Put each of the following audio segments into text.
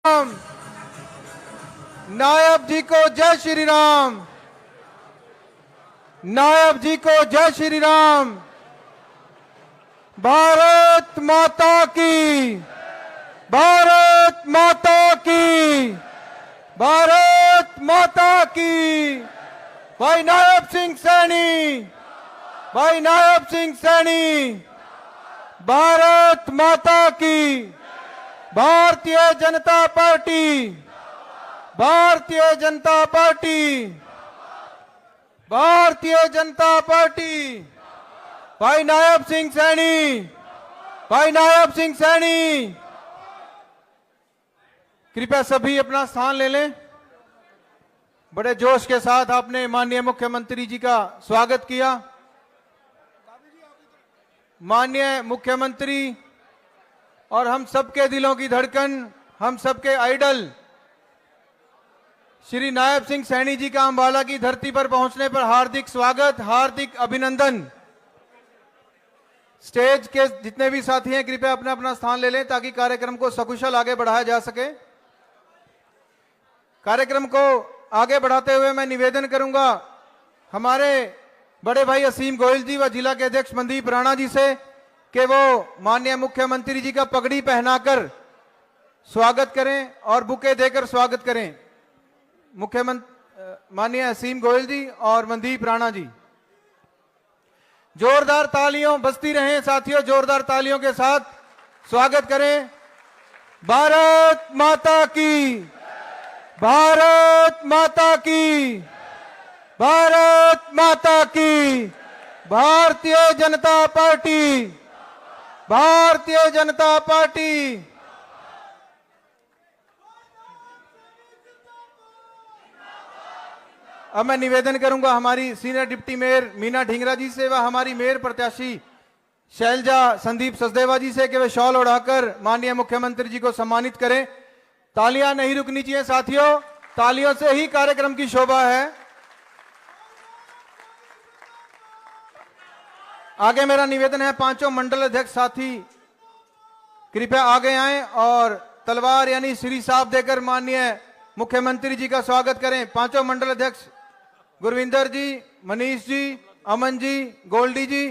राम। नायब जी को जय श्री राम। नायब जी को जय श्री राम। भारत माता की, भारत माता की, भारत माता की। भाई नायब सिंह सैनी, भाई नायब सिंह सैनी। भारत माता की। Bharatiya Janata party, Bharatiya Janata party, Bharatiya Janata party. भाई नायब सिंह सैनी, भाई नायब सिंह सैनी। कृपया सभी अपना स्थान ले लें। बड़े जोश के साथ आपने माननीय मुख्यमंत्री जी का स्वागत किया। माननीय मुख्यमंत्री और हम सबके दिलों की धड़कन, हम सबके आइडल श्री नायब सिंह सैनी जी का अंबाला की धरती पर पहुंचने पर हार्दिक स्वागत, हार्दिक अभिनंदन। स्टेज के जितने भी साथी हैं कृपया अपना अपना स्थान ले लें ताकि कार्यक्रम को सकुशल आगे बढ़ाया जा सके। कार्यक्रम को आगे बढ़ाते हुए मैं निवेदन करूंगा हमारे बड़े भाई असीम गोयल जी व जिला के अध्यक्ष मनदीप राणा जी से कि वो माननीय मुख्यमंत्री जी का पगड़ी पहनाकर स्वागत करें और बुके देकर स्वागत करें। मुख्यमंत्री माननीय असीम गोयल जी और मनदीप राणा जी, जोरदार तालियों बजती रहें साथियों, जोरदार तालियों के साथ स्वागत करें। भारत माता की, भारत माता की, भारत माता की। Bharatiya Janata party, Bharatiya Janata party. अब मैं निवेदन करूंगा हमारी senior deputy mayor Meena Dhingra ji से व हमारी मेयर प्रत्याशी शैलजा संदीप सचदेवा जी से कि वे शॉल उड़ाकर माननीय मुख्यमंत्री जी को सम्मानित करें। तालियां नहीं रुकनी चाहिए साथियों, तालियों से ही कार्यक्रम की शोभा है। आगे मेरा निवेदन है, पांचों मंडल अध्यक्ष साथी कृपया आगे आएं और तलवार यानी श्री साहब देकर माननीय मुख्यमंत्री जी का स्वागत करें। पांचों मंडल अध्यक्ष गुरविंदर जी, मनीष जी, अमन जी, गोल्डी जी।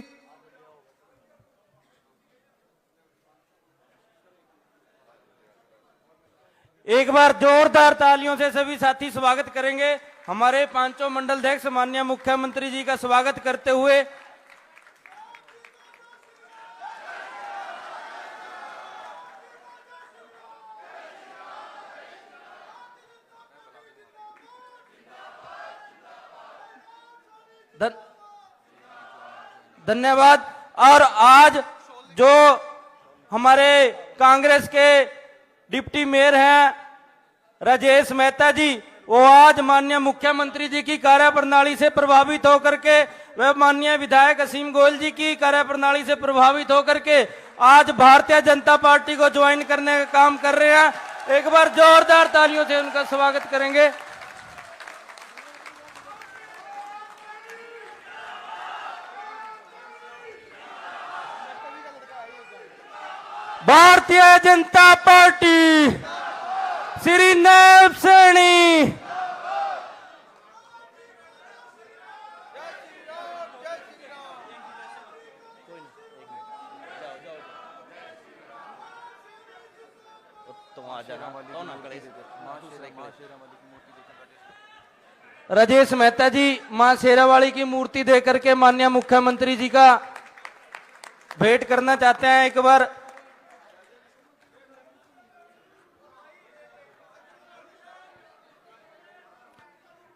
एक बार जोरदार तालियों से सभी साथी स्वागत करेंगे हमारे पांचों मंडल अध्यक्ष माननीय मुख्यमंत्री जी का स्वागत करते हुए। धन्यवाद। और आज जो हमारे कांग्रेस के डिप्टी मेयर हैं राजेश मेहता जी, वो आज माननीय मुख्यमंत्री जी की कार्यप्रणाली से प्रभावित होकर के व माननीय विधायक असीम गोयल जी की कार्यप्रणाली से प्रभावित होकर के आज भारतीय जनता पार्टी को ज्वाइन करने का काम कर रहे हैं। एक बार जोरदार तालियों से उनका स्वागत करेंगे। भारतीय जनता पार्टी, श्री नायब सैनी। राजेश मेहता जी मां शेरावाली की मूर्ति देकर के माननीय मुख्यमंत्री जी का भेंट करना चाहते हैं। एक बार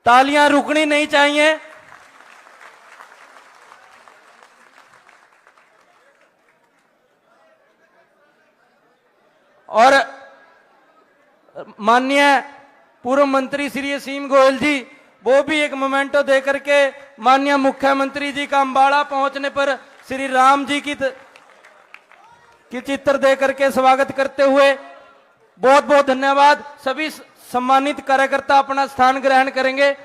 तालियां रुकनी नहीं चाहिए। और माननीय पूर्व मंत्री श्री असीम गोयल जी, वो भी एक मोमेंटो देकर के माननीय मुख्यमंत्री जी का अंबाला पहुंचने पर श्री राम जी की चित्र देकर के स्वागत करते हुए। बहुत बहुत धन्यवाद। सभी सम्मानित कार्यकर्ता अपना स्थान ग्रहण करेंगे।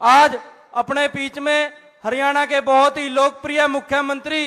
आज अपने बीच में हरियाणा के बहुत ही लोकप्रिय मुख्यमंत्री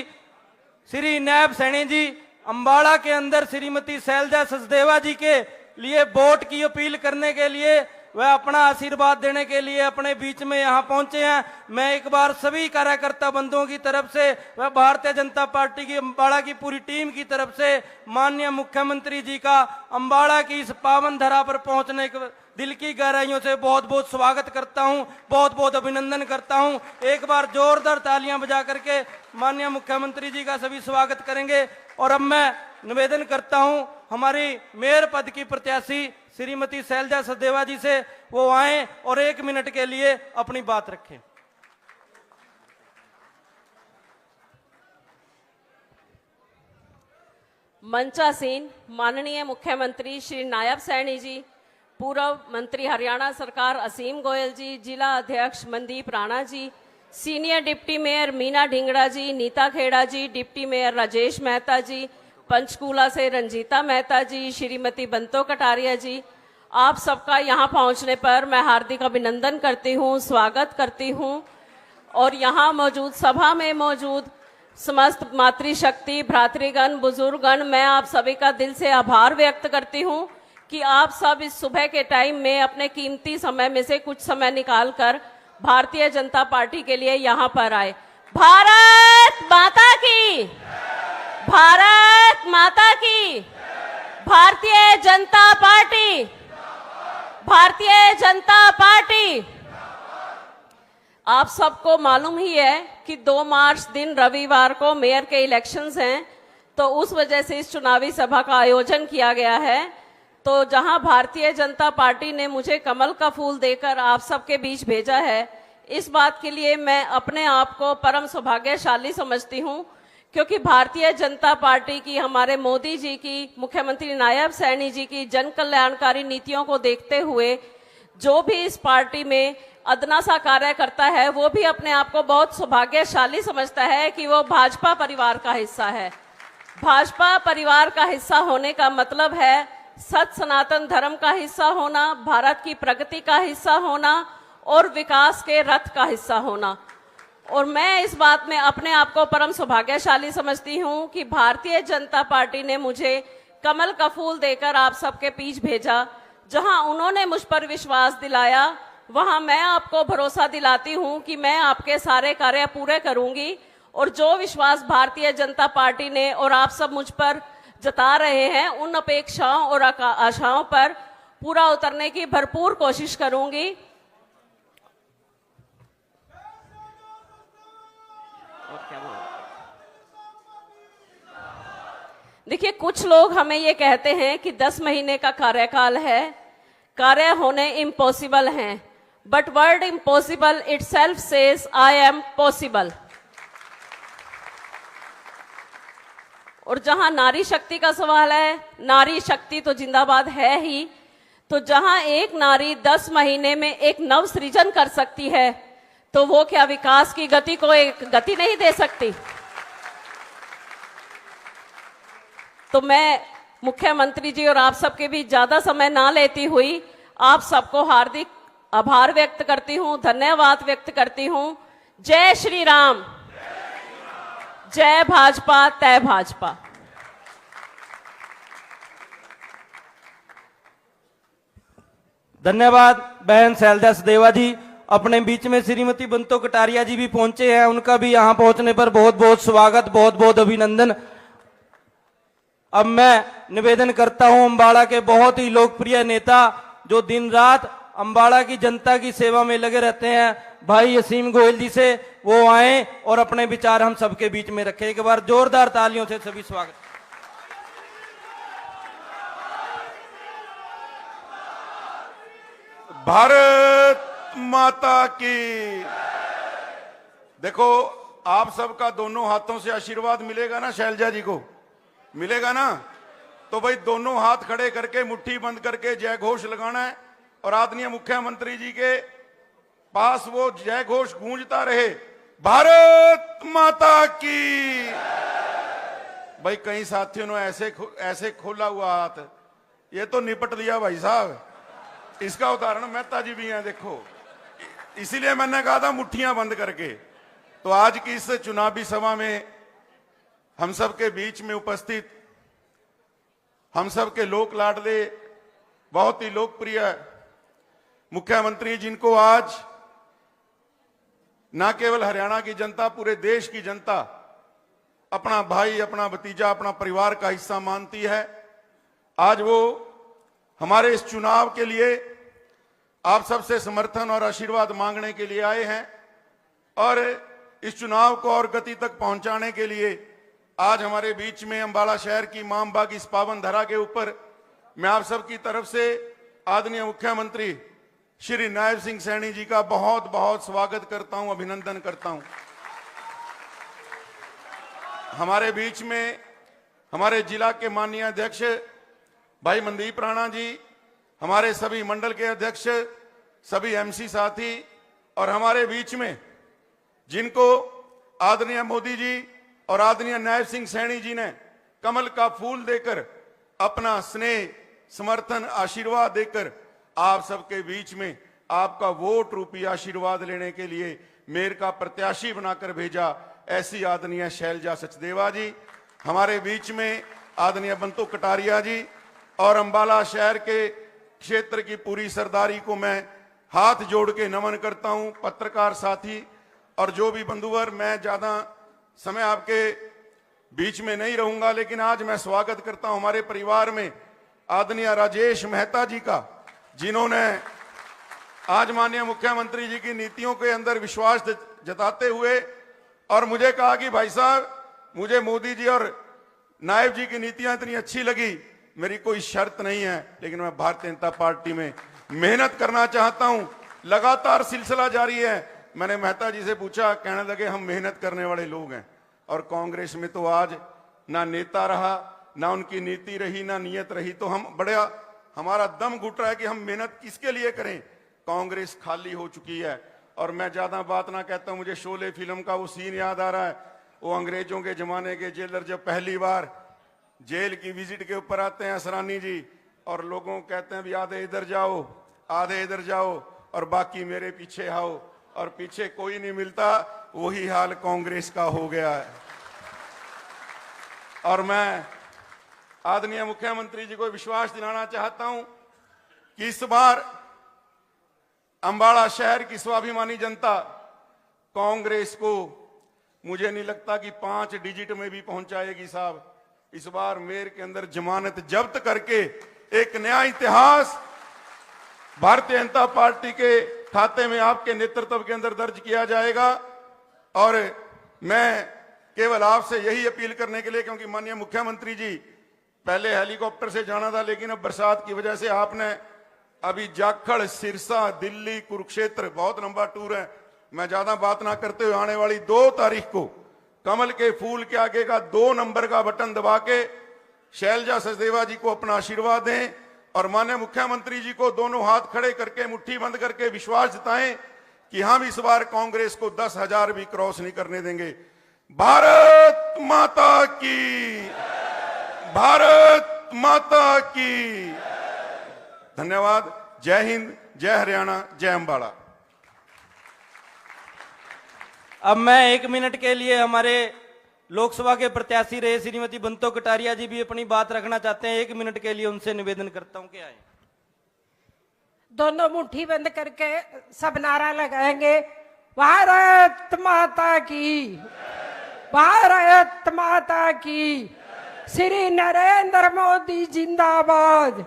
श्री नायब सैनी जी अंबाला के अंदर श्रीमती शैलजा सचदेवा जी के लिए वोट की अपील करने के लिए, वह अपना आशीर्वाद देने के लिए अपने बीच में यहाँ पहुंचे हैं। मैं एक बार सभी कार्यकर्ता बंधुओं की तरफ से, वह भारतीय जनता पार्टी की अम्बाड़ा की पूरी टीम की तरफ से माननीय मुख्यमंत्री जी का अम्बाड़ा की इस पावन धरा पर पहुंचने के दिल की गहराइयों से बहुत बहुत स्वागत करता हूं, बहुत बहुत अभिनंदन करता हूं। एक बार जोरदार तालियां बजा करके माननीय मुख्यमंत्री जी का सभी स्वागत करेंगे। और अब मैं निवेदन करता हूं हमारी मेयर पद की प्रत्याशी श्रीमती शैलजा सचदेवा जी से, वो आए और 1 मिनट के लिए अपनी बात रखें। मंचासीन माननीय मुख्यमंत्री श्री नायब सैनी जी, पूर्व मंत्री हरियाणा सरकार असीम गोयल जी, जिला अध्यक्ष Mandeep Rana ji, senior deputy mayor Meena Dhingra ji, Neeta Khera ji, deputy mayor Rajesh Mehta ji, Panchkula से रंजीता मेहता जी, श्रीमती बंतो कटारिया जी, आप सबका यहाँ पहुँचने पर मैं हार्दिक अभिनंदन करती हूँ, स्वागत करती हूँ। और यहाँ मौजूद सभा में मौजूद समस्त मातृशक्ति, भ्रातृगण, बुजुर्गगण, मैं आप सभी का दिल से आभार व्यक्त करती हूँ कि आप सब इस सुबह के टाइम में अपने कीमती समय में से कुछ समय निकालकर भारतीय जनता पार्टी के लिए यहाँ पर आए। भारत माता की, भारत माता की, भारतीय जनता पार्टी, भारतीय जनता पार्टी। आप सबको मालूम ही है कि 2 मार्च दिन रविवार को मेयर के इलेक्शंस हैं, तो उस वजह से इस चुनावी सभा का आयोजन किया गया है। तो जहां भारतीय जनता पार्टी ने मुझे कमल का फूल देकर आप सबके बीच भेजा है, इस बात के लिए मैं अपने आप को परम सौभाग्यशाली समझती हूं, क्योंकि भारतीय जनता पार्टी की, हमारे मोदी जी की, मुख्यमंत्री नायब सैनी जी की जन कल्याणकारी नीतियों को देखते हुए जो भी इस पार्टी में अदना सा कार्य करता है, वो भी अपने आप को बहुत सौभाग्यशाली समझता है कि वो भाजपा परिवार का हिस्सा है। भाजपा परिवार का हिस्सा होने का मतलब है सत सनातन धर्म का हिस्सा होना, भारत की प्रगति का हिस्सा होना और विकास के रथ का हिस्सा होना। और मैं इस बात में अपने आप को परम सौभाग्यशाली समझती हूं कि भारतीय जनता पार्टी ने मुझे कमल का फूल देकर आप सबके बीच भेजा। जहां उन्होंने मुझ पर विश्वास दिलाया, वहां मैं आपको भरोसा दिलाती हूं कि मैं आपके सारे कार्य पूरे करूंगी। और जो विश्वास भारतीय जनता पार्टी ने और आप सब मुझ पर जता रहे हैं, उन अपेक्षाओं और आशाओं पर पूरा उतरने की भरपूर कोशिश करूंगी। देखिए, कुछ लोग हमें ये कहते हैं कि 10 महीने का कार्यकाल है, कार्य होने इम्पॉसिबल हैं, but word impossible itself says I am possible. और जहां नारी शक्ति का सवाल है, नारी शक्ति तो जिंदाबाद है ही, तो जहां एक नारी 10 महीने में एक नव सृजन कर सकती है, तो वो क्या विकास की गति को एक गति नहीं दे सकती? तो मैं मुख्यमंत्री जी और आप सबके भी ज्यादा समय ना लेती हुई आप सबको हार्दिक आभार व्यक्त करती हूं, धन्यवाद व्यक्त करती हूं। जय श्री राम, जय भाजपा, तय भाजपा। धन्यवाद बहन शैलजा सचदेवा जी। अपने बीच में श्रीमती बंतो कटारिया जी भी पहुंचे हैं, उनका भी यहां पहुंचने पर बहुत बहुत स्वागत, बहुत बहुत अभिनंदन। अब मैं निवेदन करता हूं अम्बाड़ा के बहुत ही लोकप्रिय नेता, जो दिन रात अम्बाड़ा की जनता की सेवा में लगे रहते हैं, भाई असीम गोयल जी से, वो आए और अपने विचार हम सबके बीच में रखें। एक बार जोरदार तालियों से सभी स्वागत। भारत माता की। देखो, आप सबका दोनों हाथों से आशीर्वाद मिलेगा ना, शैलजा जी को मिलेगा ना? तो भाई दोनों हाथ खड़े करके मुट्ठी बंद करके जय घोष लगाना है और आदरणीय मुख्यमंत्री जी के पास वो जय घोष गूंजता रहे, भारत माता की। भाई कई साथियों ने ऐसे खोला हुआ हाथ, ये तो निपट लिया भाई साहब। इसका उदाहरण मेहता जी भी हैं, देखो। इसीलिए मैंने कहा था मुट्ठियां बंद करके। तो आज की इस चुनावी सभा में हम सब के बीच में उपस्थित हम सब के लोक लाडले बहुत ही लोकप्रिय मुख्यमंत्री, जिनको आज न केवल हरियाणा की जनता, पूरे देश की जनता अपना भाई, अपना भतीजा, अपना परिवार का हिस्सा मानती है। आज वो हमारे इस चुनाव के लिए आप सबसे समर्थन और आशीर्वाद मांगने के लिए आए हैं और इस चुनाव को और गति तक पहुंचाने के लिए आज हमारे बीच में अंबाला शहर की मां अम्बा की इस पावन धरा के ऊपर मैं आप सबकी तरफ से आदरणीय मुख्यमंत्री श्री नायब सिंह सैनी जी का बहुत बहुत स्वागत करता हूं, अभिनंदन करता हूं। हमारे बीच में हमारे जिला के माननीय अध्यक्ष भाई मनदीप राणा जी, हमारे सभी मंडल के अध्यक्ष, सभी एमसी साथी और हमारे बीच में जिनको आदरणीय मोदी जी और आदरणीय नायब सिंह सैनी जी ने कमल का फूल देकर अपना स्नेह, समर्थन, आशीर्वाद देकर आप सबके बीच में आपका वोट रूपी आशीर्वाद लेने के लिए मेयर का प्रत्याशी बनाकर भेजा, ऐसी आदरणीय शैलजा सचदेवा जी, हमारे बीच में आदरणीय बंतु कटारिया जी और अंबाला शहर के क्षेत्र की पूरी सरदारी को मैं हाथ जोड़ के नमन करता हूं। पत्रकार साथी और जो भी बंधुवर, मैं ज्यादा समय आपके बीच में नहीं रहूंगा, लेकिन आज मैं स्वागत करता हूं हमारे परिवार में आदरणीय राजेश मेहता जी का, जिन्होंने आज माननीय मुख्यमंत्री जी की नीतियों के अंदर विश्वास जताते हुए और मुझे कहा कि भाई साहब, मुझे मोदी जी और नायब जी की नीतियां इतनी अच्छी लगी, मेरी कोई शर्त नहीं है, लेकिन मैं भारतीय जनता पार्टी में मेहनत करना चाहता हूं। लगातार सिलसिला जारी है। मैंने मेहता जी से पूछा, कहने लगे हम मेहनत करने वाले लोग हैं। और कांग्रेस में तो आज ना नेता रहा, ना उनकी नीति रही, ना नियत रही, तो हम बड़ा हमारा दम घुट रहा है कि हम मेहनत किसके लिए करें। कांग्रेस खाली हो चुकी है। और मैं ज्यादा बात ना कहता हूं, मुझे शोले फिल्म का वो सीन याद आ रहा है। वो अंग्रेजों के जमाने के जेलर जब पहली बार जेल की विजिट के ऊपर आते हैं असरानी जी, और लोगों को कहते हैं भी आधे इधर जाओ, आधे इधर जाओ और बाकी मेरे पीछे आओ, और पीछे कोई नहीं मिलता। वही हाल कांग्रेस का हो गया है। और मैं आदरणीय मुख्यमंत्री जी को विश्वास दिलाना चाहता हूं कि इस बार अंबाला शहर की स्वाभिमानी जनता कांग्रेस को, मुझे नहीं लगता कि 5 डिजिट में भी पहुंचाएगी साहब। इस बार मेयर के अंदर जमानत जब्त करके एक नया इतिहास भारतीय जनता पार्टी के खाते में आपके नेतृत्व के अंदर दर्ज किया जाएगा। और मैं केवल आपसे यही अपील करने के लिए, क्योंकि माननीय मुख्यमंत्री जी पहले हेलीकॉप्टर से जाना था, लेकिन अब बरसात की वजह से आपने अभी जाखड़, सिरसा, दिल्ली, कुरुक्षेत्र, बहुत लंबा टूर है। मैं ज्यादा बात ना करते हुए आने वाली 2 तारीख को कमल के फूल के आगे का 2 नंबर का बटन दबा के शैलजा सचदेवा जी को अपना आशीर्वाद दें और माननीय मुख्यमंत्री जी को दोनों हाथ खड़े करके, मुट्ठी बंद करके विश्वास जताएं कि हम इस बार कांग्रेस को 10,000 भी क्रॉस नहीं करने देंगे। भारत माता की, भारत माता की। धन्यवाद। जय हिंद, जय हरियाणा, जय अंबाला। अब मैं 1 मिनट के लिए हमारे लोकसभा के प्रत्याशी रहे श्रीमती बंतो कटारिया जी भी अपनी बात रखना चाहते हैं। 1 मिनट के लिए उनसे निवेदन करता हूं कि आए। दोनों मुट्ठी बंद करके सब नारा लगाएंगे, भारत माता की, भारत माता की, श्री नरेंद्र मोदी जिंदाबाद,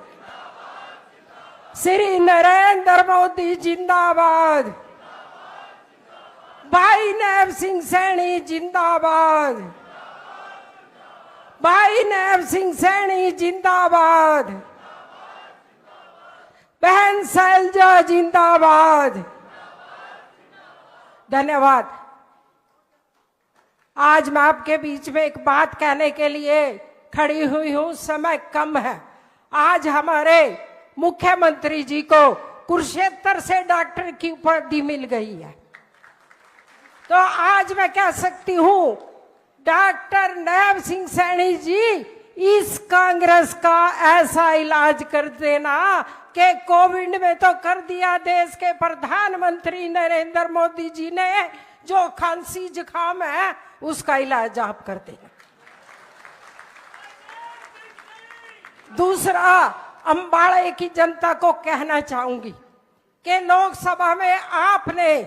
श्री नरेंद्र मोदी जिंदाबाद, भाई नायब सिंह सैनी जिंदाबाद, भाई नायब सिंह सैनी जिंदाबाद, बहन शैलजा जिंदाबाद। धन्यवाद। आज मैं आपके बीच में एक बात कहने के लिए खड़ी हुई हूं, समय कम है। आज हमारे मुख्यमंत्री जी को कुरुक्षेत्र से डॉक्टर की उपाधि मिल गई है, तो आज मैं कह सकती हूं, डॉक्टर नायब सिंह सैनी जी इस कांग्रेस का ऐसा इलाज कर देना कि कोविड में तो कर दिया देश के प्रधानमंत्री नरेंद्र मोदी जी ने, जो खांसी जुकाम है उसका इलाज आप कर देना। दूसरा, अंबाड़े की जनता को कहना चाहूंगी कि लोकसभा में आपने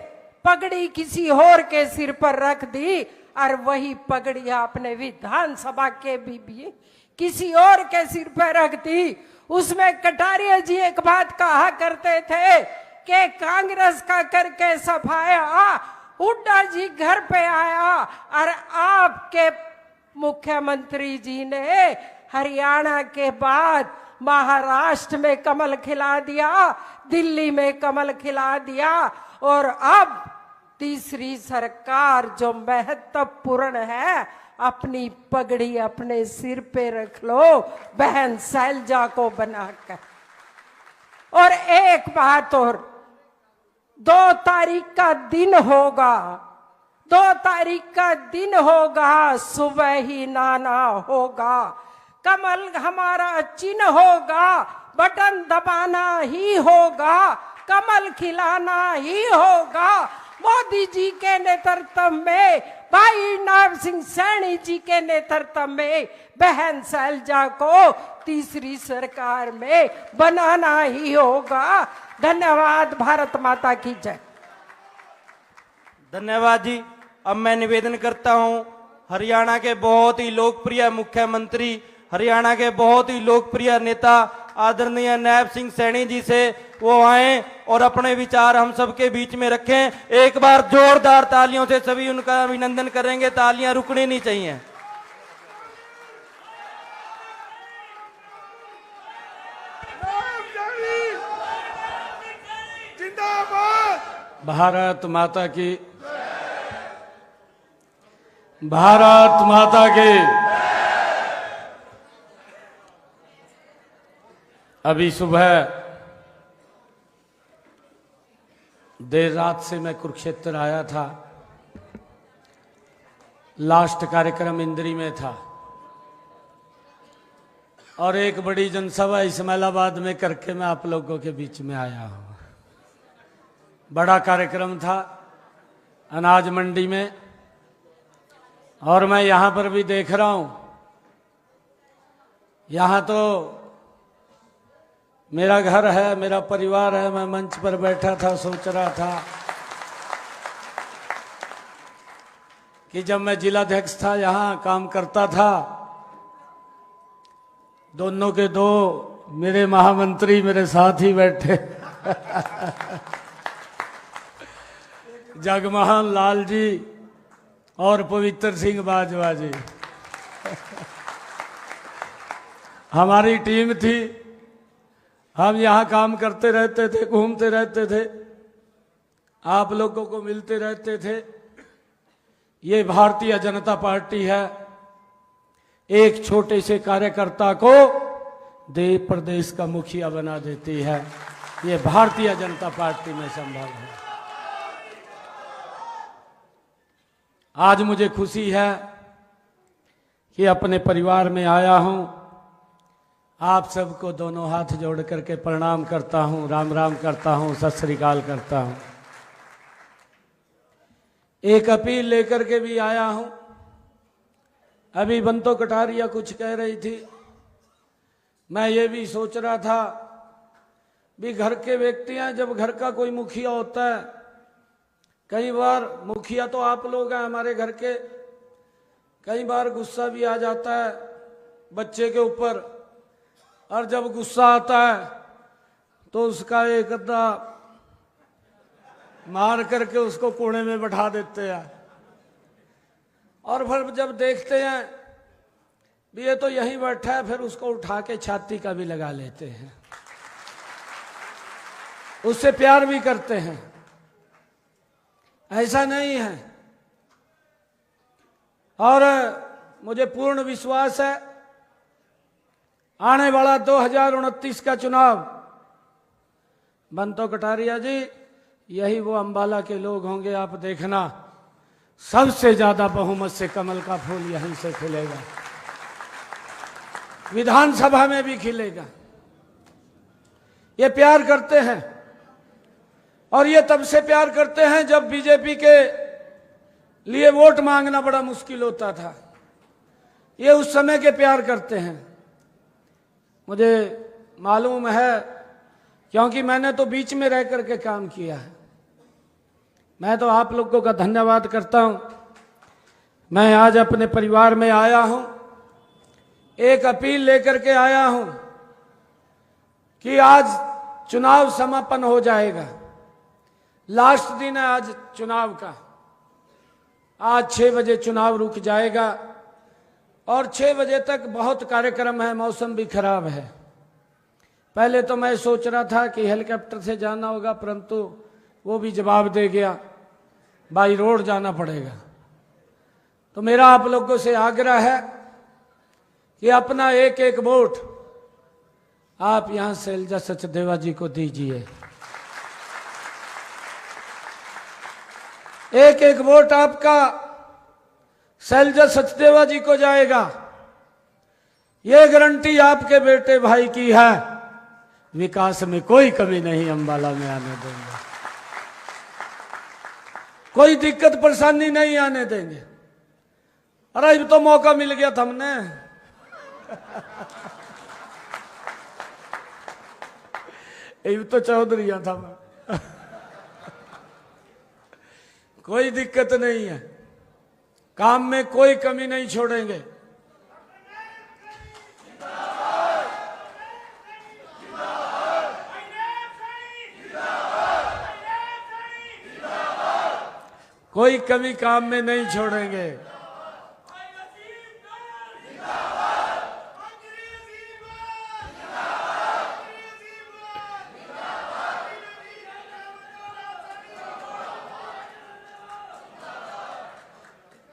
पगड़ी किसी और के सिर पर रख दी और वही पगड़ी आपने विधानसभा के भी किसी और के सिर पर रख दी। उसमें कटारिया जी एक बात कहा करते थे कि कांग्रेस का करके सफाया, हुड्डा जी घर पे आया और आपके मुख्यमंत्री जी ने हरियाणा के बाद महाराष्ट्र में कमल खिला दिया, दिल्ली में कमल खिला दिया और अब तीसरी सरकार जो महत्वपूर्ण है, अपनी पगड़ी अपने सिर पे रख लो बहन शैलजा को बनाकर। और एक बात और, 2 तारीख का दिन होगा, 2 तारीख का दिन होगा, सुबह ही नाना होगा, कमल हमारा चिन्ह होगा, बटन दबाना ही होगा, कमल खिलाना ही होगा। मोदी जी के नेतृत्व में, भाई नायब सिंह सैनी जी के नेतृत्व में बहन शैलजा को तीसरी सरकार में बनाना ही होगा। धन्यवाद। भारत माता की जय। धन्यवाद जी। अब मैं निवेदन करता हूं हरियाणा के बहुत ही लोकप्रिय मुख्यमंत्री, हरियाणा के बहुत ही लोकप्रिय नेता आदरणीय नायब सिंह सैनी जी से वो आए और अपने विचार हम सबके बीच में रखें। एक बार जोरदार तालियों से सभी उनका अभिनंदन करेंगे, तालियां रुकनी नहीं चाहिए। भारत माता की, भारत माता की। अभी सुबह देर रात से मैं कुरुक्षेत्र आया था, लास्ट कार्यक्रम इंद्री में था और एक बड़ी जनसभा इस्माइलाबाद में करके मैं आप लोगों के बीच में आया हूं। बड़ा कार्यक्रम था अनाज मंडी में और मैं यहां पर भी देख रहा हूं, यहां तो मेरा घर है, मेरा परिवार है। मैं मंच पर बैठा था, सोच रहा था कि जब मैं जिलाध्यक्ष था, यहां काम करता था, दोनों के दो मेरे महामंत्री मेरे साथ ही बैठे जगमोहन लाल जी और पवित्र सिंह बाजवा जी हमारी टीम थी। हम यहाँ काम करते रहते थे, घूमते रहते थे, आप लोगों को मिलते रहते थे। ये भारतीय जनता पार्टी है, एक छोटे से कार्यकर्ता को देश प्रदेश का मुखिया बना देती है। ये भारतीय जनता पार्टी में संभव है। आज मुझे खुशी है कि अपने परिवार में आया हूं। आप सबको दोनों हाथ जोड़ करके प्रणाम करता हूं, राम राम करता हूं, सत श्री अकाल करता हूं। एक अपील लेकर के भी आया हूं। अभी बंतो कटारिया कुछ कह रही थी, मैं ये भी सोच रहा था भी घर के व्यक्ति हैं, जब घर का कोई मुखिया होता है, कई बार मुखिया तो आप लोग हैं हमारे घर के, कई बार गुस्सा भी आ जाता है बच्चे के ऊपर, और जब गुस्सा आता है तो उसका एक अद्धा मार करके उसको कोने में बैठा देते हैं, और फिर जब देखते हैं भी ये तो यहीं बैठा है, फिर उसको उठा के छाती का भी लगा लेते हैं, उससे प्यार भी करते हैं। ऐसा नहीं है। और मुझे पूर्ण विश्वास है आने वाला 2029 का चुनाव, बंतो कटारिया जी, यही वो अंबाला के लोग होंगे। आप देखना, सबसे ज्यादा बहुमत से कमल का फूल यहीं से खिलेगा, विधानसभा में भी खिलेगा। ये प्यार करते हैं, और ये तब से प्यार करते हैं जब बीजेपी के लिए वोट मांगना बड़ा मुश्किल होता था। ये उस समय के प्यार करते हैं। मुझे मालूम है, क्योंकि मैंने तो बीच में रह करके काम किया है। मैं तो आप लोगों का धन्यवाद करता हूं। मैं आज अपने परिवार में आया हूं, एक अपील लेकर के आया हूं कि आज चुनाव समापन हो जाएगा। लास्ट दिन है आज चुनाव का। आज 6 बजे चुनाव रुक जाएगा और 6 बजे तक बहुत कार्यक्रम है, मौसम भी खराब है। पहले तो मैं सोच रहा था कि हेलीकॉप्टर से जाना होगा, परंतु वो भी जवाब दे गया, बाई रोड जाना पड़ेगा। तो मेरा आप लोगों से आग्रह है कि अपना एक एक वोट आप यहां शैलजा सचदेवा जी को दीजिए। एक एक वोट आपका शैलजा सचदेवा जी को जाएगा। ये गारंटी आपके बेटे भाई की है। विकास में कोई कमी नहीं अंबाला में आने देंगे, कोई दिक्कत परेशानी नहीं आने देंगे। अरे अब तो मौका मिल गया था हमने। अब तो चौधरी था मैं। कोई दिक्कत नहीं है, काम में कोई कमी नहीं छोड़ेंगे। कोई कमी काम में नहीं छोड़ेंगे।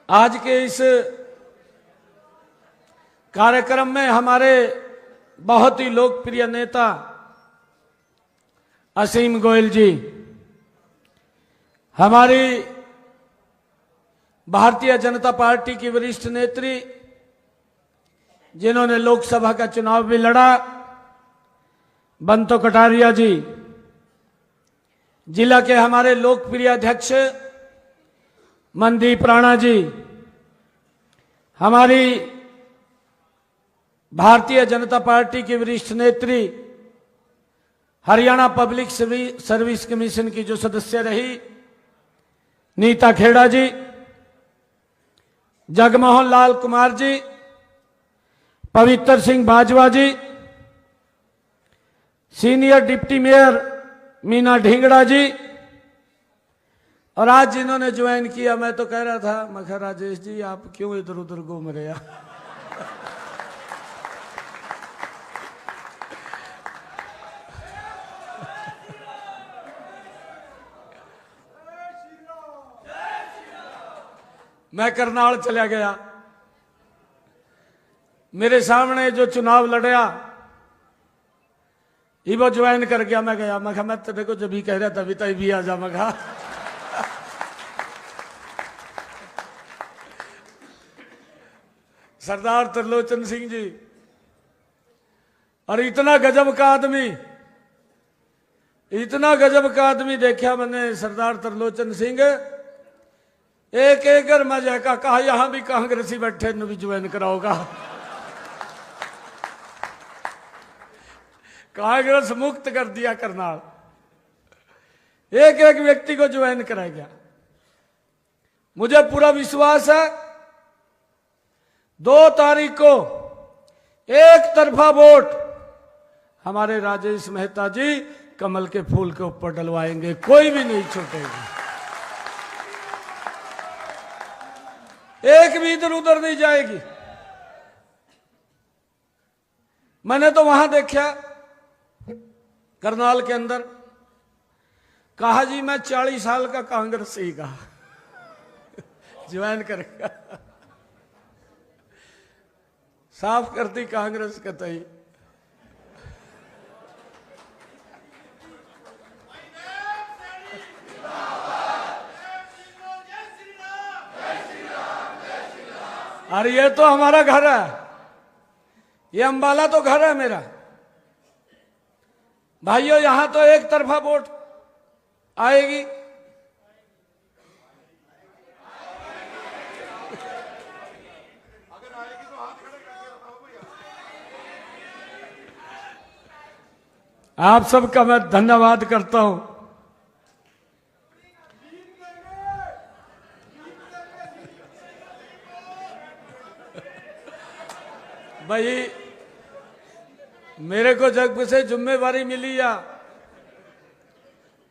आज के इस कार्यक्रम में हमारे बहुत ही लोकप्रिय नेता असीम गोयल जी, हमारी भारतीय जनता पार्टी की वरिष्ठ नेत्री, जिन्होंने लोकसभा का चुनाव भी लड़ा, बंतो कटारिया जी, जिला के हमारे लोकप्रिय अध्यक्ष मनदीप राणा जी, हमारी भारतीय जनता पार्टी की वरिष्ठ नेत्री, हरियाणा पब्लिक सर्विस कमीशन की जो सदस्य रही नीता खेड़ा जी, जगमोहन लाल Kumar ji, Pavitra Singh Bajwa ji, senior deputy mayor Meena Dhingra ji, और आज जिन्होंने ज्वाइन किया, मैं तो कह रहा था मखा राजेश जी आप क्यों इधर उधर घूम रहे हैं। मैं करनाल चला गया, मेरे सामने जो चुनाव लड़या ये वो ज्वाइन कर गया। मैं गया, मैं तेरे को जब भी कह रहा था अभी तभी आ जा। मैं सरदार त्रिलोचन सिंह जी, और इतना गजब का आदमी, इतना गजब का आदमी देखा मैंने सरदार त्रिलोचन सिंह। एक एक मजा का कहा यहां भी कांग्रेसी बैठे न भी ज्वाइन कराओगा। कांग्रेस मुक्त कर दिया करनाल, एक एक व्यक्ति को ज्वाइन कराया गया। मुझे पूरा विश्वास है 2 तारीख को एक तरफा वोट हमारे राजेश मेहता जी कमल के फूल के ऊपर डलवाएंगे, कोई भी नहीं छूटेगा, एक भी इधर उधर नहीं जाएगी। मैंने तो वहां देखा करनाल के अंदर, कहा जी मैं 40 साल का कांग्रेसी का ज्वाइन करेगा। साफ करती कांग्रेस कतई। और ये तो हमारा घर है, ये अंबाला तो घर है मेरा। भाइयों यहां तो एक तरफा वोट आएगी। आप सबका मैं धन्यवाद करता हूं। भाई मेरे को जब से जिम्मेवारी मिली या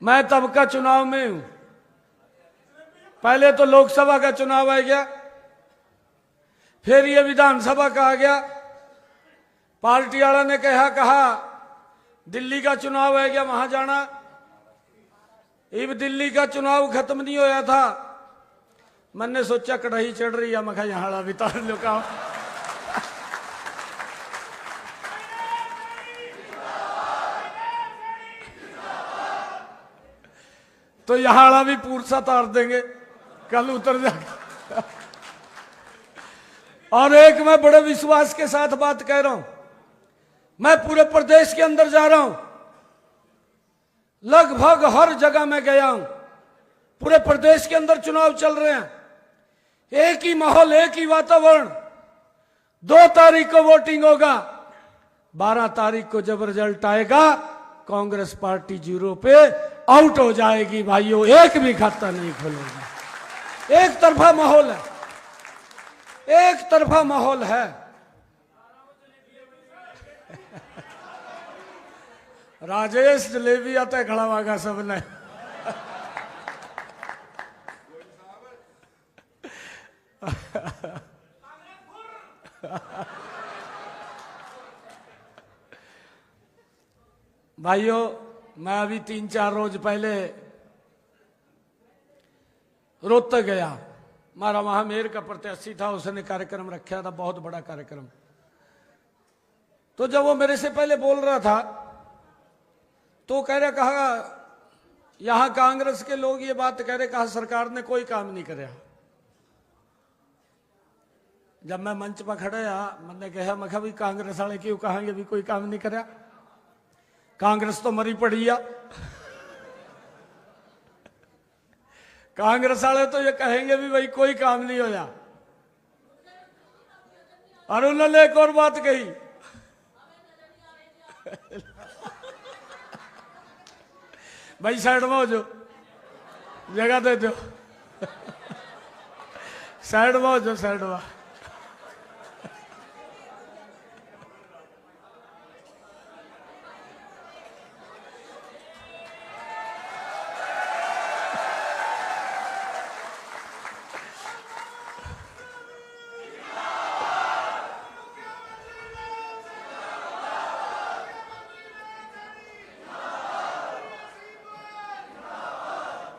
मैं तब का चुनाव में हूं। पहले तो लोकसभा का चुनाव आ गया, फिर ये विधानसभा का आ गया। पार्टी वाला ने कहा दिल्ली का चुनाव है क्या, वहां जाना। अब दिल्ली का चुनाव खत्म नहीं होया था, मैंने सोचा कढ़ाई चढ़ रही है, मैं कहा यहाँ बितार लो का। तो यहाँ भी पूर्सा तार देंगे, कल उतर जाएगा। और एक मैं बड़े विश्वास के साथ बात कह रहा हूं, मैं पूरे प्रदेश के अंदर जा रहा हूं, लगभग हर जगह मैं गया हूं। पूरे प्रदेश के अंदर चुनाव चल रहे हैं, एक ही माहौल, एक ही वातावरण। 2 तारीख को वोटिंग होगा, 12 तारीख को जब रिजल्ट आएगा कांग्रेस पार्टी 0 पे आउट हो जाएगी। भाइयों, एक भी खाता नहीं खोलेगा। एक तरफा माहौल है, एक तरफा माहौल है। राजेश जलेबी आता है, खड़ा होगा सबने। भाइयों, मैं अभी 3-4 रोज पहले रोहतक गया। हमारा वहां मेयर का प्रत्याशी था, उसने कार्यक्रम रखा था, बहुत बड़ा कार्यक्रम। तो जब वो मेरे से पहले बोल रहा था तो कहा यहां कांग्रेस के लोग ये बात कह रहे, कहा सरकार ने कोई काम नहीं कराया। जब मैं मंच पर खड़ा मैंने कहा, मैं भी कांग्रेस वाले क्यों कहेंगे भी कोई काम नहीं कराया, कांग्रेस तो मरी पड़ी है। कांग्रेस वाले तो ये कहेंगे भी भाई कोई काम नहीं होया। और उन्होंने एक और बात कही, भाई साइड में हो जो, जगह दे दो, साइड में हो जो, साइड में।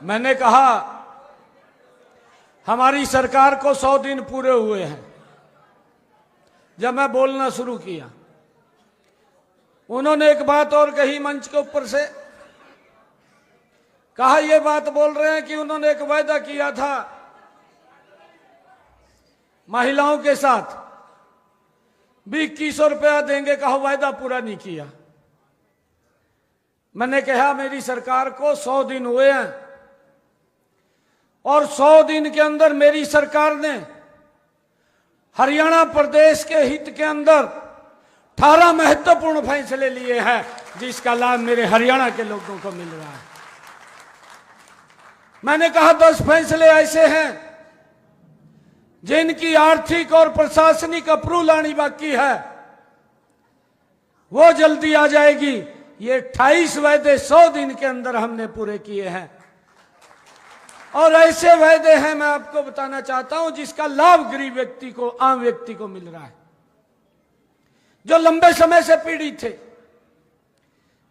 मैंने कहा हमारी सरकार को 100 दिन पूरे हुए हैं। जब मैं बोलना शुरू किया, उन्होंने एक बात और कही मंच के ऊपर से, कहा ये बात बोल रहे हैं कि उन्होंने एक वायदा किया था महिलाओं के साथ भी 2100 रुपया देंगे, कहा वायदा पूरा नहीं किया। मैंने कहा मेरी सरकार को 100 दिन हुए हैं और 100 दिन के अंदर मेरी सरकार ने हरियाणा प्रदेश के हित के अंदर 18 महत्वपूर्ण फैसले लिए हैं, जिसका लाभ मेरे हरियाणा के लोगों को मिल रहा है। मैंने कहा 10 फैसले ऐसे हैं जिनकी आर्थिक और प्रशासनिक अप्रूवल आनी बाकी है, वो जल्दी आ जाएगी। ये 28 वायदे 100 दिन के अंदर हमने पूरे किए हैं। और ऐसे वायदे हैं, मैं आपको बताना चाहता हूं, जिसका लाभ गरीब व्यक्ति को, आम व्यक्ति को मिल रहा है, जो लंबे समय से पीड़ित थे।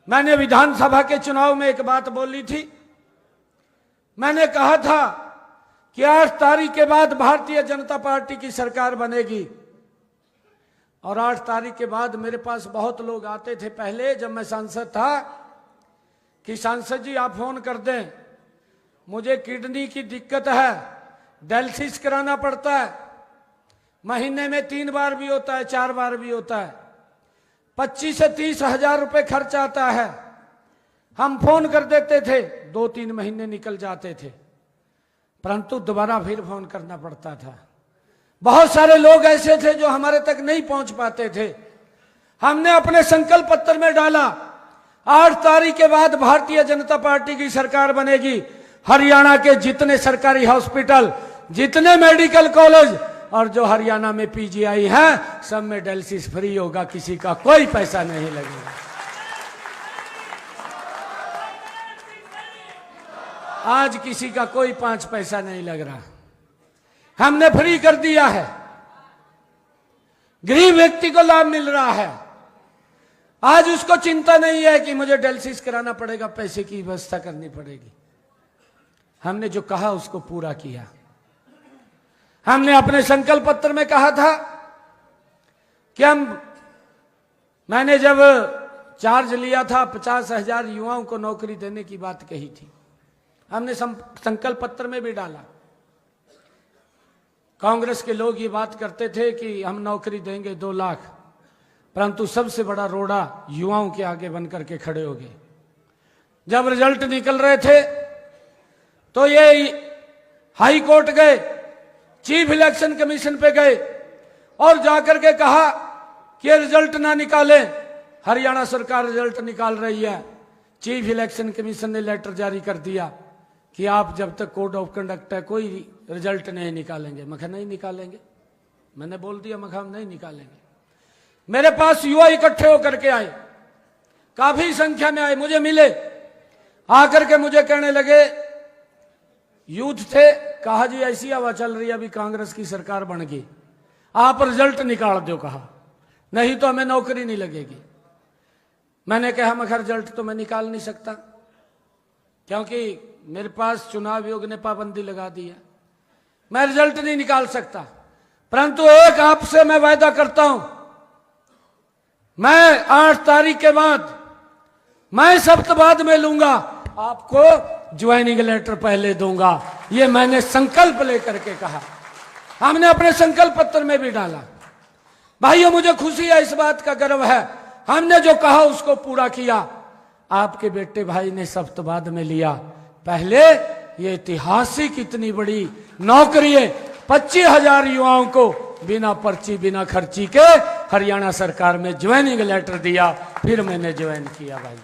मैंने विधानसभा के चुनाव में एक बात बोली थी, मैंने कहा था कि 8 तारीख के बाद भारतीय जनता पार्टी की सरकार बनेगी। और 8 तारीख के बाद मेरे पास बहुत लोग आते थे पहले, जब मैं सांसद था, कि सांसद जी आप फोन कर दें, मुझे किडनी की दिक्कत है, डायलिसिस कराना पड़ता है, महीने में 3 बार भी होता है, 4 बार भी होता है, 25 से 30 हजार रुपए खर्च आता है। हम फोन कर देते थे, 2-3 महीने निकल जाते थे, परंतु दोबारा फिर फोन करना पड़ता था। बहुत सारे लोग ऐसे थे जो हमारे तक नहीं पहुंच पाते थे। हमने अपने संकल्प पत्र में डाला 8 तारीख के बाद भारतीय जनता पार्टी की सरकार बनेगी। हरियाणा के जितने सरकारी हॉस्पिटल, जितने मेडिकल कॉलेज और जो हरियाणा में पीजीआई हैं, सब में डायलिसिस फ्री होगा, किसी का कोई पैसा नहीं लगेगा। आज किसी का कोई 5 पैसा नहीं लग रहा, हमने फ्री कर दिया है। गरीब व्यक्ति को लाभ मिल रहा है। आज उसको चिंता नहीं है कि मुझे डायलिसिस कराना पड़ेगा, पैसे की व्यवस्था करनी पड़ेगी। हमने जो कहा उसको पूरा किया। हमने अपने संकल्प पत्र में कहा था कि मैंने जब चार्ज लिया था 50,000 युवाओं को नौकरी देने की बात कही थी। हमने संकल्प पत्र में भी डाला। कांग्रेस के लोग ये बात करते थे कि हम नौकरी देंगे 2 लाख, परंतु सबसे बड़ा रोड़ा युवाओं के आगे बनकर के खड़े हो गए। जब रिजल्ट निकल रहे थे तो ये हाई कोर्ट गए, चीफ इलेक्शन कमीशन पे गए और जाकर के कहा कि ये रिजल्ट ना निकालें, हरियाणा सरकार रिजल्ट निकाल रही है। चीफ इलेक्शन कमीशन ने लेटर जारी कर दिया कि आप जब तक कोड ऑफ कंडक्ट है कोई रिजल्ट नहीं निकालेंगे। मैं नहीं निकालेंगे, मैंने बोल दिया हम नहीं निकालेंगे। मेरे पास युवा इकट्ठे होकर के आए, काफी संख्या में आए, मुझे मिले, आकर के मुझे कहने लगे, यूथ थे, कहा जी ऐसी हवा चल रही है, अभी कांग्रेस की सरकार बन गई, आप रिजल्ट निकाल दो, कहा नहीं तो हमें नौकरी नहीं लगेगी। मैंने कहा मगर रिजल्ट तो मैं निकाल नहीं सकता, क्योंकि मेरे पास चुनाव आयोग ने पाबंदी लगा दी है, मैं रिजल्ट नहीं निकाल सकता। परंतु एक आपसे मैं वायदा करता हूं, मैं 8 तारीख के बाद मैं सप्ताह में लूंगा, आपको ज्वाइनिंग लेटर पहले दूंगा। ये मैंने संकल्प लेकर के कहा। हमने अपने संकल्प पत्र में भी डाला। भाइयों, मुझे खुशी है, इस बात का गर्व है, हमने जो कहा उसको पूरा किया। आपके बेटे भाई ने सप्ताह में लिया। पहले ये ऐतिहासिक इतनी बड़ी नौकरी है, 25,000 युवाओं को बिना पर्ची बिना खर्ची के हरियाणा सरकार में ज्वाइनिंग लेटर दिया, फिर मैंने ज्वाइन किया। भाई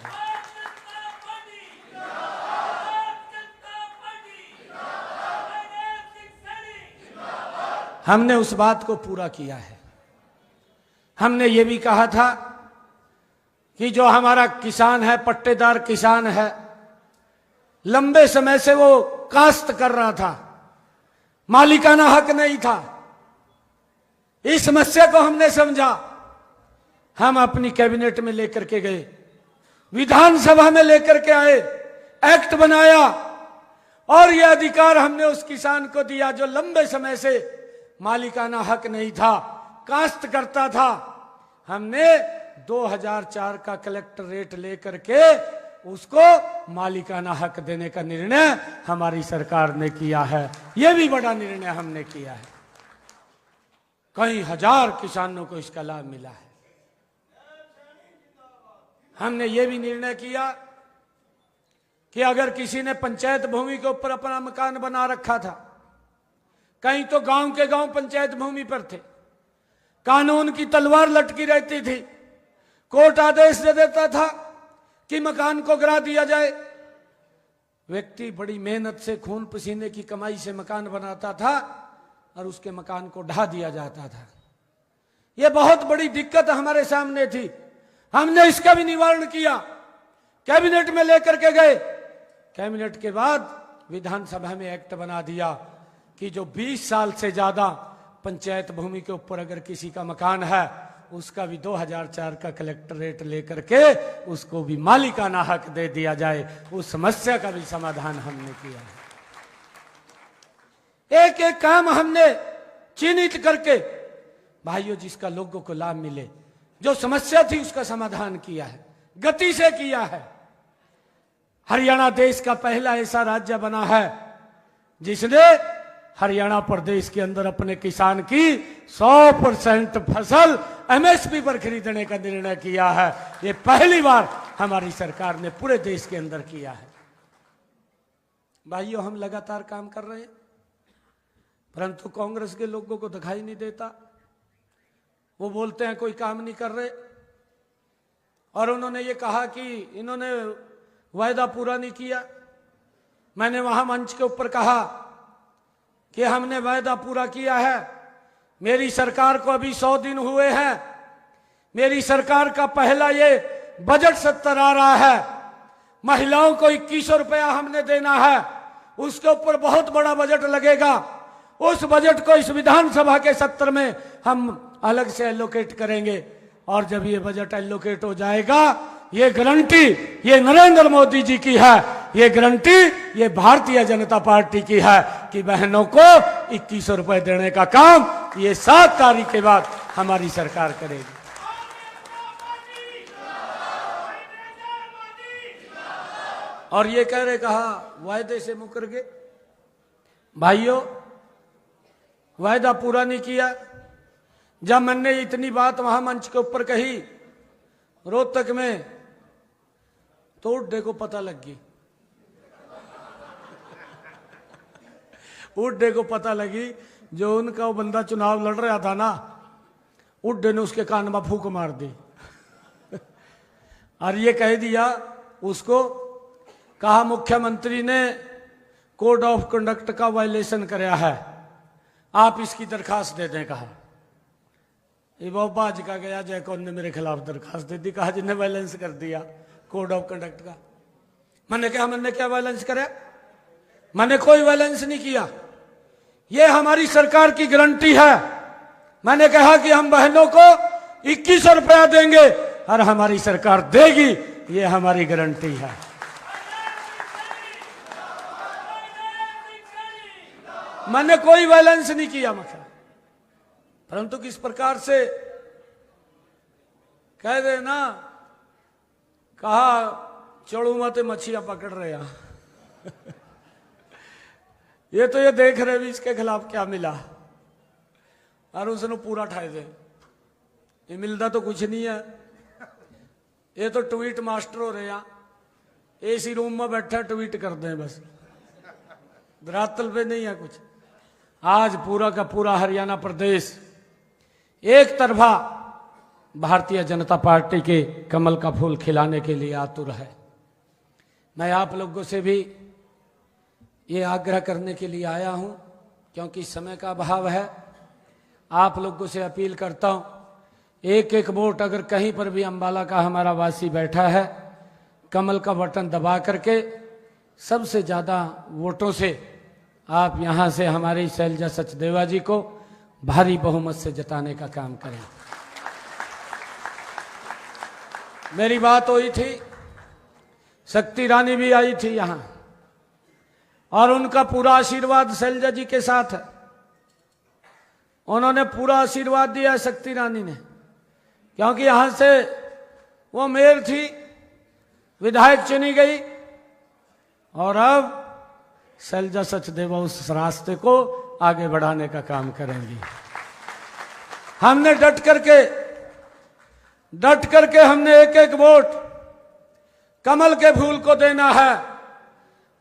हमने उस बात को पूरा किया है। हमने ये भी कहा था कि जो हमारा किसान है, पट्टेदार किसान है, लंबे समय से वो काश्त कर रहा था, मालिकाना हक नहीं था। इस समस्या को हमने समझा, हम अपनी कैबिनेट में लेकर के गए, विधानसभा में लेकर के आए, एक्ट बनाया और यह अधिकार हमने उस किसान को दिया जो लंबे समय से मालिकाना हक नहीं था, काश्त करता था। हमने 2004 का कलेक्टर रेट लेकर के उसको मालिकाना हक देने का निर्णय हमारी सरकार ने किया है। यह भी बड़ा निर्णय हमने किया है। कई हजार किसानों को इसका लाभ मिला है। हमने ये भी निर्णय किया कि अगर किसी ने पंचायत भूमि के ऊपर अपना मकान बना रखा था, कहीं तो गांव के गांव पंचायत भूमि पर थे, कानून की तलवार लटकी रहती थी, कोर्ट आदेश दे देता था कि मकान को गिरा दिया जाए। व्यक्ति बड़ी मेहनत से खून पसीने की कमाई से मकान बनाता था और उसके मकान को ढा दिया जाता था। यह बहुत बड़ी दिक्कत हमारे सामने थी। हमने इसका भी निवारण किया, कैबिनेट में लेकर के गए। कैबिनेट के बाद विधानसभा में एक्ट बना दिया कि जो 20 साल से ज्यादा पंचायत भूमि के ऊपर अगर किसी का मकान है, उसका भी 2004 का कलेक्टर रेट लेकर के उसको भी मालिकाना हक दे दिया जाए। उस समस्या का भी समाधान हमने किया है। एक एक काम हमने चिन्हित करके, भाइयों, जिसका लोगों को लाभ मिले, जो समस्या थी उसका समाधान किया है, गति से किया है। हरियाणा देश का पहला ऐसा राज्य बना है जिसने हरियाणा प्रदेश के अंदर अपने किसान की 100% फसल एमएसपी पर खरीदने का निर्णय किया है। ये पहली बार हमारी सरकार ने पूरे देश के अंदर किया है। भाइयों, हम लगातार काम कर रहे हैं, परंतु कांग्रेस के लोगों को दिखाई नहीं देता। वो बोलते हैं कोई काम नहीं कर रहे। और उन्होंने ये कहा कि इन्होंने वायदा पूरा नहीं किया। मैंने वहां मंच के ऊपर कहा कि हमने वायदा पूरा किया है। मेरी सरकार को अभी 100 दिन हुए हैं। मेरी सरकार का पहला ये बजट सत्र आ रहा है। महिलाओं को 2100 रुपया हमने देना है, उसके ऊपर बहुत बड़ा बजट लगेगा। उस बजट को इस विधानसभा के सत्र में हम अलग से एलोकेट करेंगे, और जब ये बजट एलोकेट हो जाएगा, ये गारंटी ये नरेंद्र मोदी जी की है, ये गारंटी ये भारतीय जनता पार्टी की है कि बहनों को 2100 रुपए देने का काम ये 7 तारीख के बाद हमारी सरकार करेगी। और ये कह रहे कहा वायदे से मुकर गए। भाइयों, वायदा पूरा नहीं किया। जब मैंने इतनी बात वहां मंच के ऊपर कही रोहतक में, तो उड्डे को पता लग गई। उड्डे को पता लगी, जो उनका वो बंदा चुनाव लड़ रहा था ना, उड्डे ने उसके कान में फूंक मार दी और ये कह दिया उसको, कहा मुख्यमंत्री ने कोड ऑफ कंडक्ट का वायलेशन कराया है, आप इसकी दरखास्त दे दें। कहा ये वो बाज का गया जयकौन ने मेरे खिलाफ दरखास्त दे दी। कहा जिन्हें वायलेंस कर दिया कोड ऑफ कंडक्ट का। मैंने क्या वायलेंस कराया? मैंने कोई वायलेंस नहीं किया। ये हमारी सरकार की गारंटी है। मैंने कहा कि हम बहनों को 2100 रुपया देंगे और हमारी सरकार देगी, ये हमारी गारंटी है। मैंने कोई वायलेंस नहीं किया मखा, परंतु किस प्रकार से कह दे ना, कहा चढ़ू मत मछलियां पकड़ रहे हैं ये तो ये देख रहे भी इसके खिलाफ क्या मिला, और उसने पूरा ठाए दे। ये मिलता तो कुछ नहीं है, ये तो ट्वीट मास्टर हो रहे हैं, एसी रूम में बैठा ट्वीट कर दें बस, धरातल पे नहीं है कुछ। आज पूरा का पूरा हरियाणा प्रदेश एक तरफा भारतीय जनता पार्टी के कमल का फूल खिलाने के लिए आतुर है। मैं आप लोगों से भी ये आग्रह करने के लिए आया हूं, क्योंकि समय का अभाव है। आप लोगों से अपील करता हूं, एक एक वोट अगर कहीं पर भी अंबाला का हमारा वासी बैठा है, कमल का बटन दबा करके सबसे ज्यादा वोटों से आप यहां से हमारी शैलजा सचदेवा जी को भारी बहुमत से जिताने का काम करें। मेरी बात हुई थी, शक्ति रानी भी आई थी यहां, और उनका पूरा आशीर्वाद शैलजा जी के साथ है। उन्होंने पूरा आशीर्वाद दिया शक्ति रानी ने, क्योंकि यहां से वो मेयर थी, विधायक चुनी गई, और अब शैलजा सचदेवा उस रास्ते को आगे बढ़ाने का काम करेंगी। हमने डट करके हमने एक एक वोट कमल के फूल को देना है।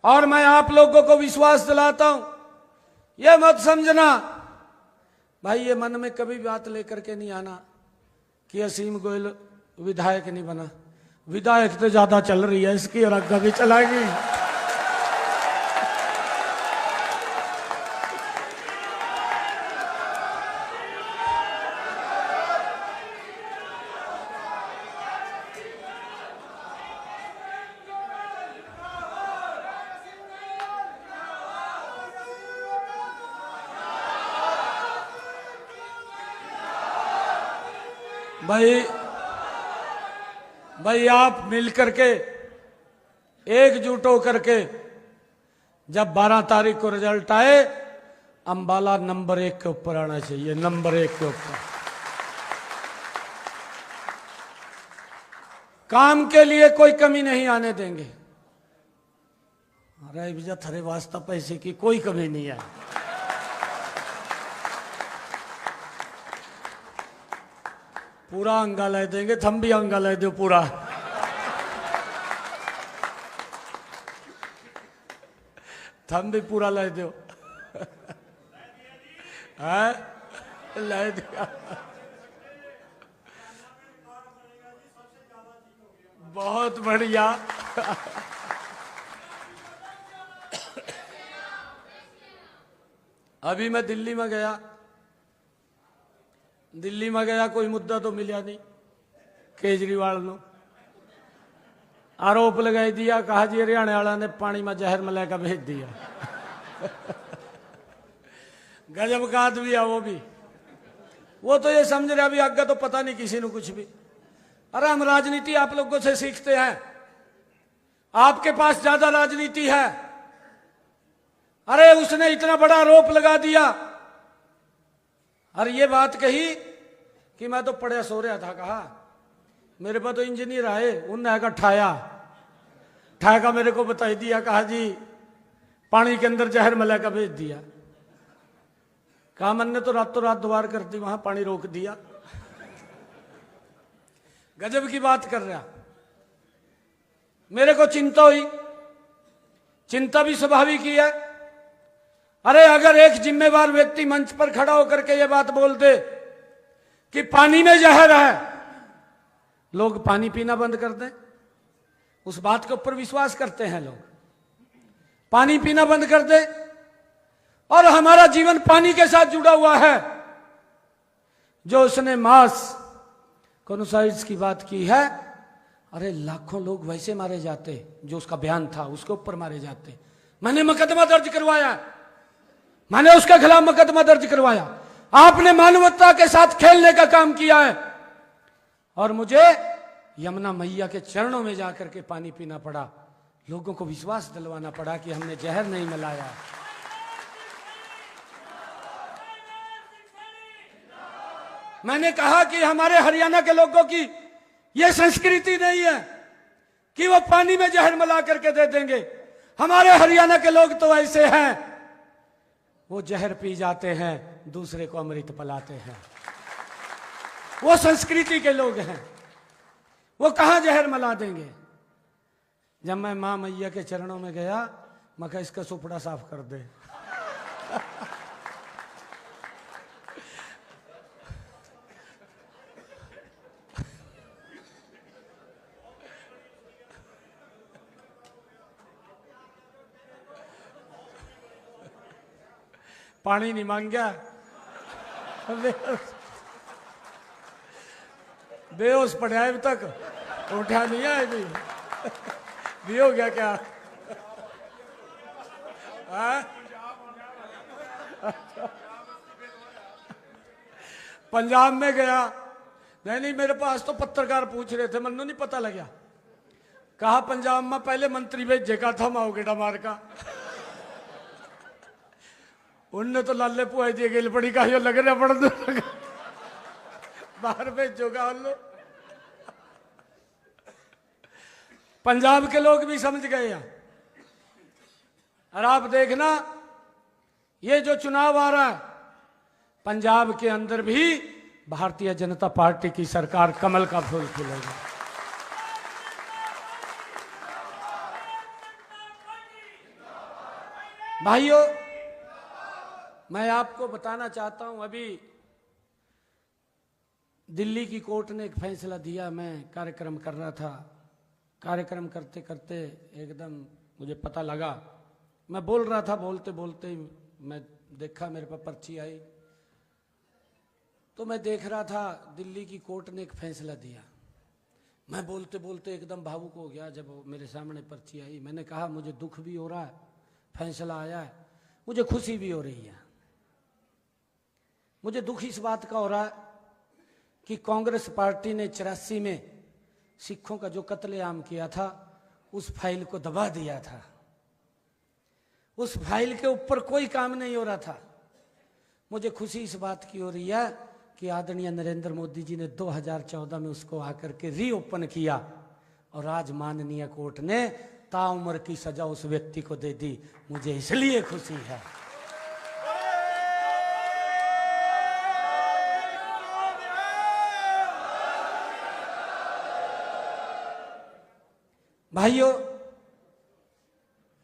और मैं आप लोगों को विश्वास दिलाता हूं, यह मत समझना भाई, ये मन में कभी बात लेकर के नहीं आना कि असीम गोयल विधायक नहीं बना। विधायक तो ज्यादा चल रही है इसकी, और आगे भी चलाएगी। भाई आप मिल करके एकजुट होकर के जब 12 तारीख को रिजल्ट आए, अंबाला नंबर 1 के ऊपर आना चाहिए, नंबर 1 के ऊपर। काम के लिए कोई कमी नहीं आने देंगे। अरे भैया थारे वास्ता पैसे की कोई कमी नहीं है। पूरा अंगा ले देंगे, थम भी अंगा ले दो पूरा। थम भी पूरा ले दो ले दिया। बहुत बढ़िया। अभी मैं दिल्ली में गया, कोई मुद्दा तो मिला नहीं। केजरीवाल ने आरोप लगाई दिया, कहा जी हरियाणा वाला ने पानी में जहर मिलाकर भेज दिया। गजब का आदमी है वो भी। वो तो ये समझ रहा अभी आगे तो पता नहीं किसी ने कुछ भी। अरे हम राजनीति आप लोगों से सीखते हैं, आपके पास ज्यादा राजनीति है। अरे उसने इतना बड़ा आरोप लगा दिया और ये बात कही कि मैं तो पढ़ा सो रहा था। कहा मेरे पास तो इंजीनियर आए, उन्होंने कहा ठाया मेरे को बता दिया, कहा जी पानी के अंदर जहर मिलाकर भेज दिया। कहा मैंने तो रातों रात द्वार कर दी, वहां पानी रोक दिया। गजब की बात कर रहा। मेरे को चिंता हुई, चिंता भी स्वाभाविक ही है। अरे अगर एक जिम्मेवार व्यक्ति मंच पर खड़ा होकर के ये बात बोल दे कि पानी में जहर है, लोग पानी पीना बंद कर दें। उस बात के ऊपर विश्वास करते हैं लोग, पानी पीना बंद कर दे। और हमारा जीवन पानी के साथ जुड़ा हुआ है। जो उसने मास कोनोसाइड्स की बात की है, अरे लाखों लोग वैसे मारे जाते, जो उसका बयान था उसके ऊपर मारे जाते। मैंने मुकदमा दर्ज करवाया, मैंने उसके खिलाफ मुकदमा दर्ज करवाया। आपने मानवता के साथ खेलने का काम किया है और मुझे यमुना मैया के चरणों में जाकर के पानी पीना पड़ा। लोगों को विश्वास दिलवाना पड़ा कि हमने जहर नहीं मिलाया। मैंने कहा कि हमारे हरियाणा के लोगों की यह संस्कृति नहीं है कि वो पानी में जहर मिला करके दे देंगे। हमारे हरियाणा के लोग तो ऐसे हैं, वो जहर पी जाते हैं, दूसरे को अमृत पिलाते हैं। वो संस्कृति के लोग हैं, वो कहां जहर मिला देंगे। जब मैं मां मैया के चरणों में गया, मैं कहा इसका सुपड़ा साफ कर दे। पानी नहीं मांग गया, बेहोश पड़ा है अभी तक, उठा नहीं है अभी भी। हो गया क्या? पंजाब में गया, नहीं मेरे पास तो पत्रकार पूछ रहे थे, मन्नू नहीं पता लगा। कहा पंजाब में पहले मंत्री भेजे का था माओ गेटा मार का। उनने तो लाले पुआई दिए गेल पड़ी का, लग रहा पड़ दो बाहर भेजोगा उन लोग। पंजाब के लोग भी समझ गए हैं। और आप देखना, ये जो चुनाव आ रहा है, पंजाब के अंदर भी भारतीय जनता पार्टी की सरकार कमल का फूल खिलेगा। भाइयों, मैं आपको बताना चाहता हूं, अभी दिल्ली की कोर्ट ने एक फैसला दिया। मैं कार्यक्रम कर रहा था, कार्यक्रम करते करते एकदम मुझे पता लगा, मैं बोल रहा था, बोलते बोलते मैं देखा मेरे पास पर्ची आई, तो मैं देख रहा था दिल्ली की कोर्ट ने एक फैसला दिया। मैं बोलते बोलते एकदम भावुक हो गया जब मेरे सामने पर्ची आई। मैंने कहा मुझे दुख भी हो रहा है, फैसला आया है, मुझे खुशी भी हो रही है। मुझे दुख इस बात का हो रहा है कि कांग्रेस पार्टी ने 84 में सिखों का जो कत्लेआम किया था, उस फाइल को दबा दिया था। उस फाइल के ऊपर कोई काम नहीं हो रहा था। मुझे खुशी इस बात की हो रही है कि आदरणीय नरेंद्र मोदी जी ने 2014 में उसको आकर के रीओपन किया और आज माननीय कोर्ट ने ताउम्र की सजा उस व्यक्ति को दे दी। मुझे इसलिए खुशी है। भाइयों,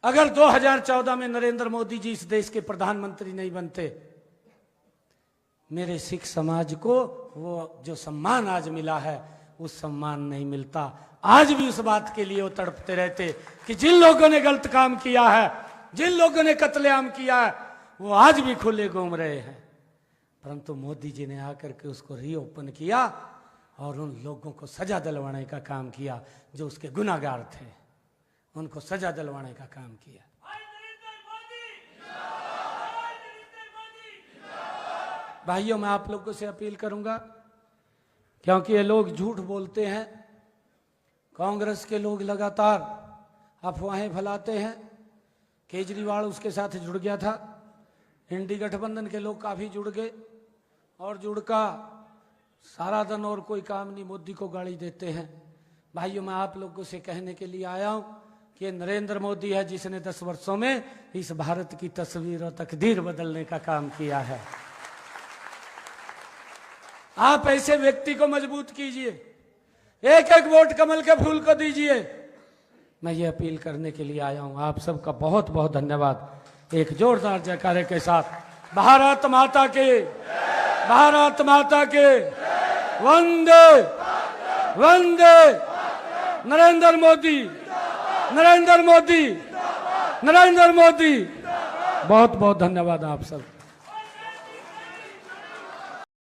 अगर 2014 में नरेंद्र मोदी जी इस देश के प्रधानमंत्री नहीं बनते, मेरे सिख समाज को वो जो सम्मान आज मिला है उस सम्मान नहीं मिलता। आज भी उस बात के लिए वो तड़पते रहते कि जिन लोगों ने गलत काम किया है, जिन लोगों ने कत्लेआम किया है, वो आज भी खुले घूम रहे हैं। परंतु मोदी जी ने आकर के उसको रीओपन किया और उन लोगों को सजा दिलवाने का काम किया जो उसके गुनाहगार थे, उनको सजा दिलवाने का काम किया। भाइयों, मैं आप लोगों से अपील करूंगा, क्योंकि ये लोग झूठ बोलते हैं, कांग्रेस के लोग लगातार अफवाहें फैलाते हैं। केजरीवाल उसके साथ जुड़ गया था, इंडी गठबंधन के लोग काफी जुड़ गए और जुड़का सारा दिन और कोई काम नहीं, मोदी को गाली देते हैं। भाइयों, मैं आप लोगों से कहने के लिए आया हूं कि नरेंद्र मोदी है जिसने 10 वर्षों में इस भारत की तस्वीर और तकदीर बदलने का काम किया है। आप ऐसे व्यक्ति को मजबूत कीजिए, एक एक वोट कमल के फूल को दीजिए। मैं ये अपील करने के लिए आया हूं। आप सबका बहुत बहुत धन्यवाद। एक जोरदार जयकारे के साथ भारत माता के, भारत माता के, वंदे वंदे, नरेंद्र मोदी, नरेंद्र मोदी, नरेंद्र मोदी। बहुत बहुत धन्यवाद आप सब।